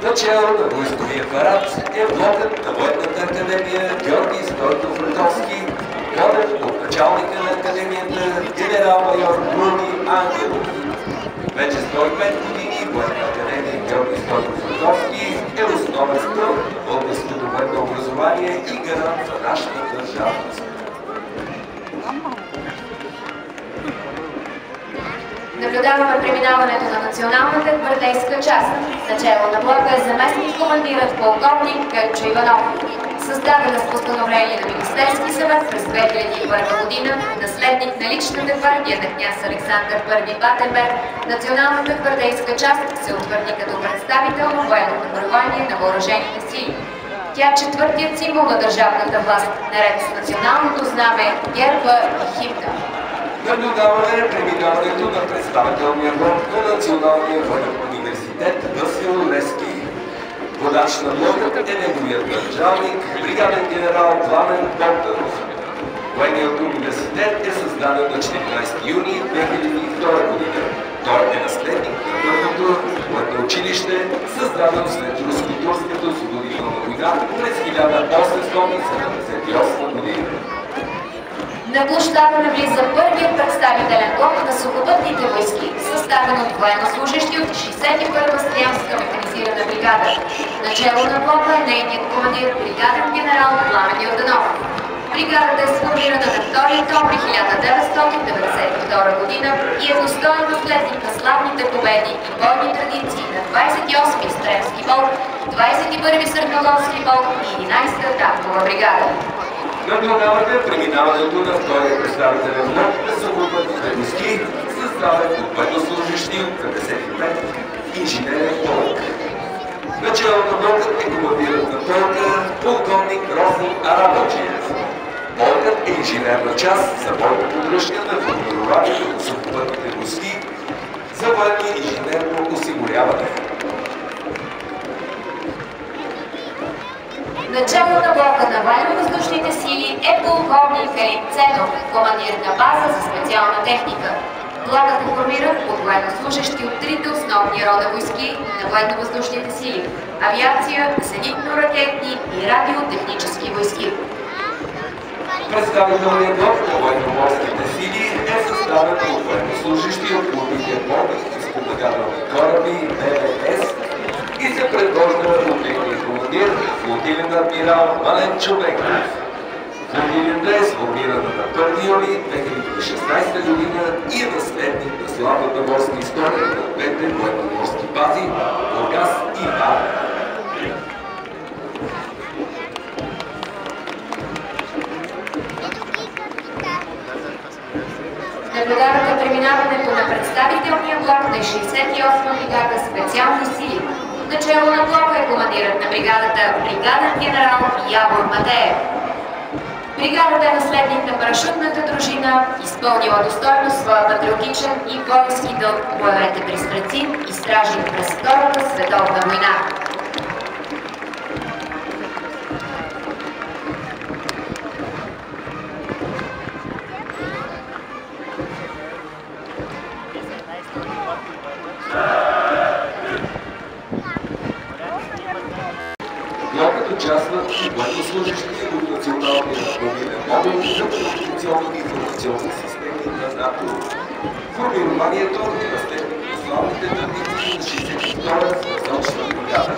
Начало на войсковия парад е блокът на Военната академия Георги Стойков Раковски, воден от началника на академията генерал-майор Руди Ангелов. Вече 105 години Военна академия Георги Стойков Раковски е основен стълб на българското военно образование и гарант за нашата държавност. Наблюдаваме преминаването на националната гвардейска част. Начело на блока е заместник командирът полковник Гърчо Иванов. Създадена с постановление на Министерски съвет през 2001 година, наследник на личната гвардия на княз Александър I Батенберг, националната гвардейска част се утвърди като представително военно формирование на въоръжените сили. Тя е четвъртият символ на държавната власт, наред с националното знаме, герба и химна. Наблюдаваме преминаването на представителния блок на Националния военен университет Васил Левски. Водач на блокът е неговият началник, бригаден генерал Пламен Богданов. Военният университет е създаден на 14 юни 2002 година. Той е наследник на първото военно училище, създадено след Руско-турската освободителна война през 1878 година. На площада навлиза първият представителен блок на сухопътните войски, съставен от военнослужещи от 61-та стрямска механизирана бригада. Начело на блока е нейният командир бригаден генерал Пламен Йорданов. Бригадата е сформирана на 2 октомври 1992 година и е достоен наследник на славните победи и бойни традиции на 28-ми Стремски полк, 21-ми Сърбногорски полк и 11-та танкова бригада. Наблюдавате преминаването на втория представителен блок на сухопътните войски, създаден от военнослужещи от 55 инженерен полк. Начало на блокът е командирът на полка полковник Росен Арабаджиев. Полкът е инженерна част за бойна поддръжка на формированието на сухопътните войски за военно инженерно осигуряване. Начало на блока на военно-въздушните сили е полковник Филип Ценов, командир на база за специална техника. Блокът е формиран от военнослужещи от трите основни рода войски на военно-въздушните сили – авиация, зенитно-ракетни и радиотехнически войски. Представителният блок на военно-морските сили е съставен от военнослужещи от плавните борни и спомагателни кораби ВВС и се предвожда от техния командир, флотилен адмирал Мален Човеков. Флотилията е сформирана на 1 юли 2016 година и е наследник на славната морска история на двете военноморски бази Бургас и Варна. Наблюдавате преминаването на представителния блок на 68-та бригада специални сили. Начело на блока е командирът на бригадата бригаден генерал Явор Матеев. Бригадата е наследник на парашютната дружина, изпълнила достойно своя патриотичен и воински дълг по боевете при Стрецин и Стражин през Втората световна война. Блокът участват и военнослужащите от Националния мобилен модул за комуникационни и информационни системи на НАТО. Формированието е наследник на славните традиции на 62-та въздушна бригада.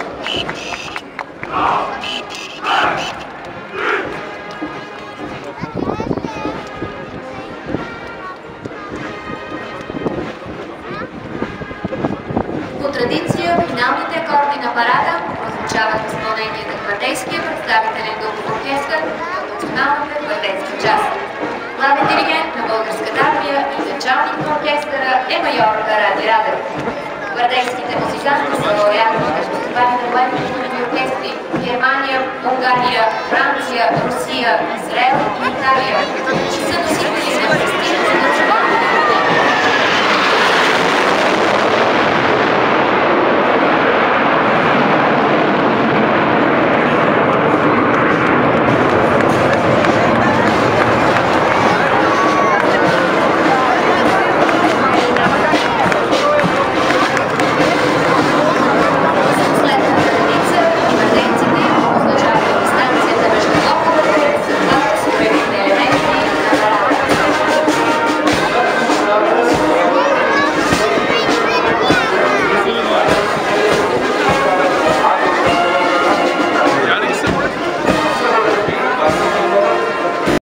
По традиция, финалните акорди на парада прозвучават в изпълнение на гвардейския представителен духов оркестър от националната гвардейска част. Главен диригент на българската армия и началник на оркестъра е майор Ради Радев. Гвардейските музиканти са лауреати на фестивали на военни оркестри в Германия, Унгария, Франция, Русия, Израел и Италия. Са носители на престижни национални